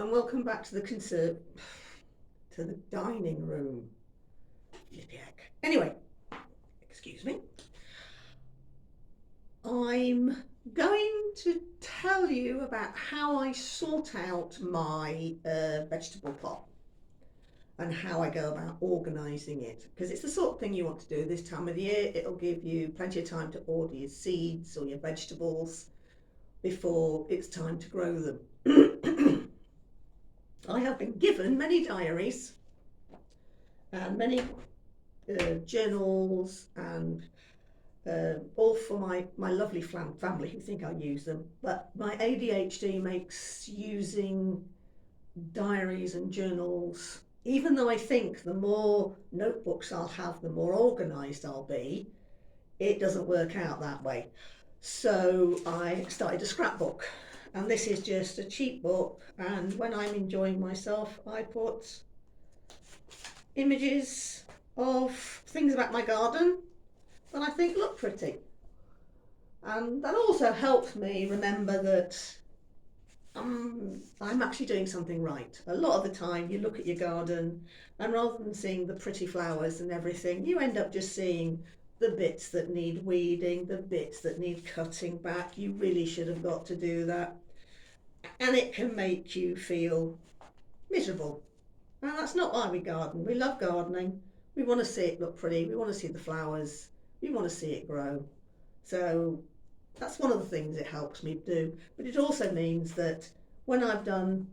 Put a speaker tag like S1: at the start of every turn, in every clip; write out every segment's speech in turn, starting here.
S1: and welcome back to the dining room. Flippy heck. Anyway, excuse me. I'm going to tell you about how I sort out my vegetable plot and how I go about organising it, because it's the sort of thing you want to do this time of the year. It'll give you plenty of time to order your seeds or your vegetables before it's time to grow them. I have been given many diaries and many journals and all for my lovely family who think I use them. But my ADHD makes using diaries and journals, even though I think the more notebooks I'll have, the more organised I'll be, it doesn't work out that way. So I started a scrapbook, and this is just a cheap book, and when I'm enjoying myself I put images of things about my garden that I think look pretty. And that also helped me remember that I'm actually doing something right. A lot of the time you look at your garden and rather than seeing the pretty flowers and everything, you end up just seeing the bits that need weeding, the bits that need cutting back. You really should have got to do that. And it can make you feel miserable. And that's not why we garden. We love gardening. We want to see it look pretty. We want to see the flowers. We want to see it grow. So that's one of the things it helps me do. But it also means that when I've done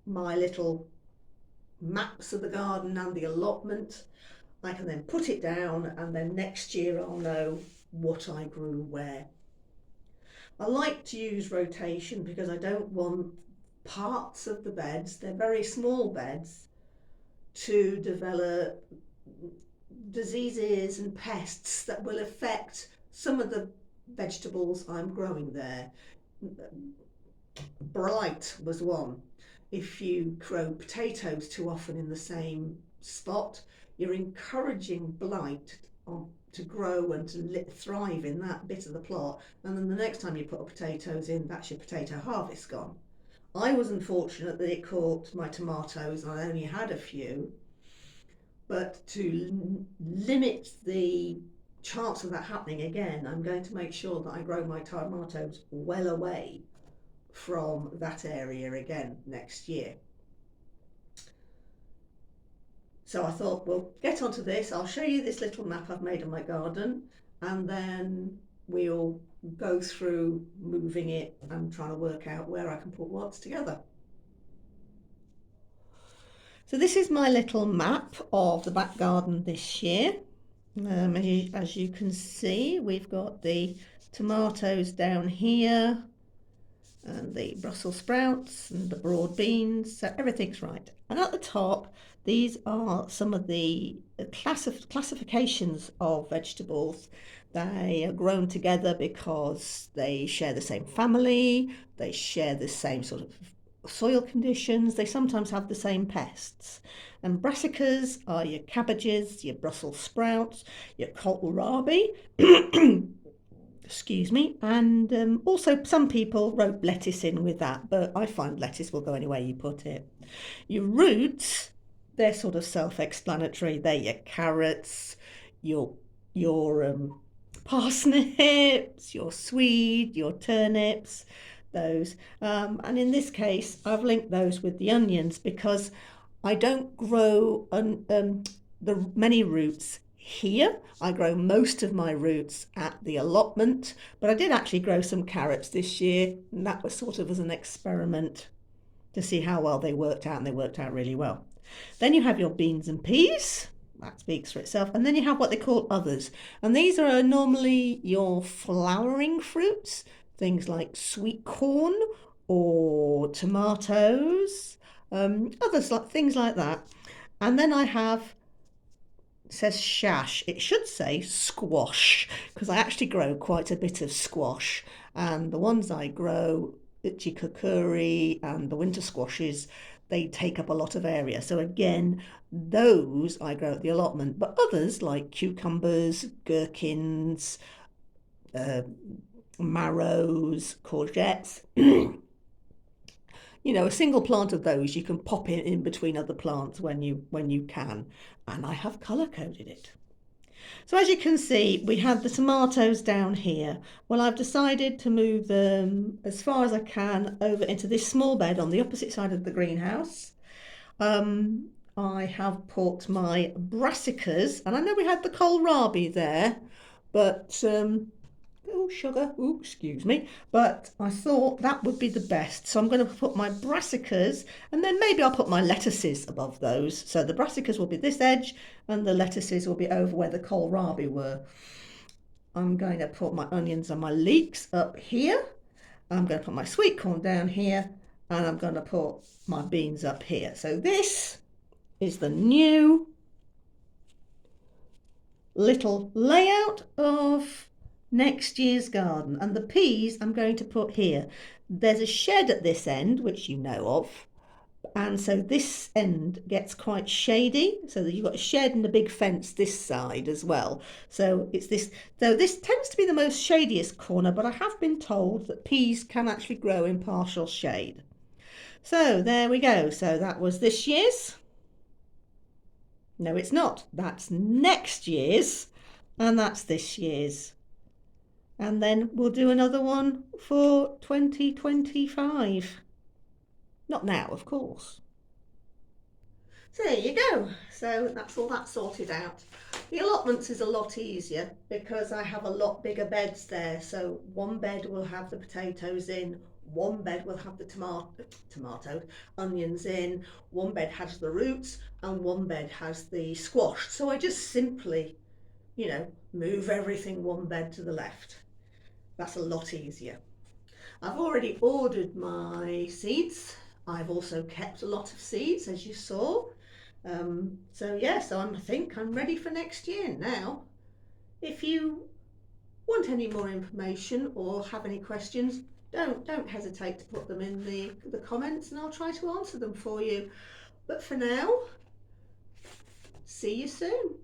S1: my little maps of the garden and the allotment, I can then put it down, and then next year I'll know what I grew where. I like to use rotation because I don't want parts of the beds, they're very small beds, to develop diseases and pests that will affect some of the vegetables I'm growing there. Blight was one. If you grow potatoes too often in the same spot, you're encouraging blight to grow and to thrive in that bit of the plot, and then the next time you put potatoes in, that's your potato harvest gone. I was unfortunate that it caught my tomatoes and I only had a few, but to limit the chance of that happening again, I'm going to make sure that I grow my tomatoes well away from that area again next year. So I thought, well, get onto this. I'll show you this little map I've made of my garden, and then we'll go through moving it and trying to work out where I can put what's together. So this is my little map of the back garden this year. As you can see, we've got the tomatoes down here and the Brussels sprouts and the broad beans, so everything's right. And at the top, these are some of the classifications of vegetables. They are grown together because they share the same family, they share the same sort of soil conditions, they sometimes have the same pests. And brassicas are your cabbages, your Brussels sprouts, your kohlrabi, excuse me, and also some people wrote lettuce in with that, but I find lettuce will go anywhere you put it. Your roots, they're sort of self-explanatory. They're your carrots, your parsnips, your swede, your turnips, those. And in this case, I've linked those with the onions because I don't grow the many roots here. I grow most of my roots at the allotment, but I did actually grow some carrots this year, and that was sort of as an experiment to see how well they worked out, and they worked out really well. Then you have your beans and peas. That speaks for itself. And then you have what they call others. And these are normally your flowering fruits, things like sweet corn or tomatoes, others like things like that. And then I have, it says shash, it should say squash, because I actually grow quite a bit of squash. And the ones I grow, ichikakuri and the winter squashes, they take up a lot of area. So again, those I grow at the allotment, but others like cucumbers, gherkins, marrows, courgettes, you know, a single plant of those you can pop in between other plants when you can. And I have colour coded it. So as you can see, we have the tomatoes down here. Well, I've decided to move them as far as I can over into this small bed on the opposite side of the greenhouse. I have put my brassicas, and I know we had the kohlrabi there, but oh sugar, oh excuse me, but I thought that would be the best. So I'm going to put my brassicas, and then maybe I'll put my lettuces above those. So the brassicas will be this edge, and the lettuces will be over where the kohlrabi were. I'm going to put my onions and my leeks up here. I'm going to put my sweet corn down here, and I'm going to put my beans up here. So this is the new little layout of next year's garden, and the peas I'm going to put here. There's a shed at this end, which you know of, and so this end gets quite shady, so that you've got a shed and a big fence this side as well. So it's this, though this tends to be the most shadiest corner, but I have been told that peas can actually grow in partial shade. So there we go. So that was this year's. No, it's not. That's next year's, and that's this year's. And then we'll do another one for 2025. Not now, of course. So there you go. So that's all that sorted out. The allotments is a lot easier because I have a lot bigger beds there. So one bed will have the potatoes in, one bed will have the tomatoes, onions in, one bed has the roots, and one bed has the squash. So I just simply, you know, move everything one bed to the left. That's a lot easier. I've already ordered my seeds. I've also kept a lot of seeds, as you saw. So yeah, so I think I'm ready for next year now. If you want any more information or have any questions, don't hesitate to put them in the comments, and I'll try to answer them for you. But for now, see you soon.